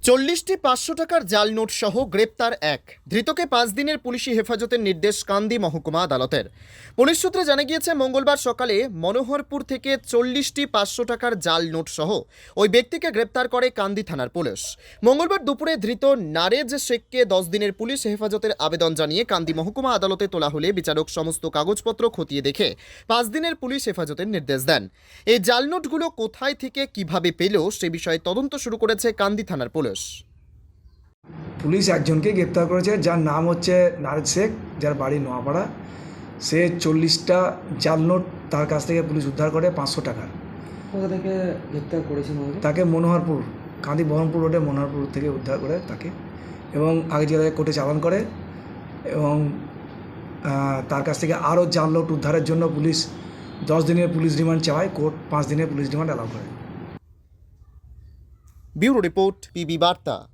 40টি 500 টাকার জাল নোট সহ গ্রেপ্তার এক ধৃতকে 5 দিনের পুলিশি হেফাজতের নির্দেশ কান্দি মহকুমা আদালতের। পুলিশ সূত্রে জানা গিয়েছে, মঙ্গলবার সকালে মনোহরপুর থেকে 40টি 500 টাকার জাল নোট সহ ওই ব্যক্তিকে গ্রেপ্তার করে কান্দি থানার পুলিশ। মঙ্গলবার দুপুরে ধৃত নারেজ শেখকে 10 দিনের পুলিশ হেফাজতের আবেদন জানিয়ে কান্দি মহকুমা আদালতে তোলা হলে বিচারক সমস্ত কাগজপত্র খতিয়ে দেখে 5 দিনের পুলিশ হেফাজতের নির্দেশ দেন। এই জাল নোটগুলো কোথায় থেকে কিভাবে পেল সে বিষয়ে তদন্ত শুরু করেছে কান্দি থানার পুলিশ। পুলিশ একজনকে গ্রেপ্তার করেছে, যার নাম হচ্ছে নারেজ শেখ, যার বাড়ি নোয়াপাড়া। সে 40টা জাল নোট তার কাছ থেকে পুলিশ উদ্ধার করে 500 টাকার। কোথা থেকে গ্রেপ্তার করেছেন আমাদের? তাকে মনোহরপুর, কাঁদি বহরমপুর রোডে মনোহরপুর থেকে উদ্ধার করে তাকে, এবং আগে জেলায় কোর্টে চালান করে। এবং তার কাছ থেকে আরও জাল নোট উদ্ধারের জন্য পুলিশ 10 দিনের পুলিশ রিমান্ড চাওয়ায় কোর্ট 5 দিনের পুলিশ রিমান্ড অ্যালাউ করে। ব্যুরো রিপোর্ট, পিবি বার্তা।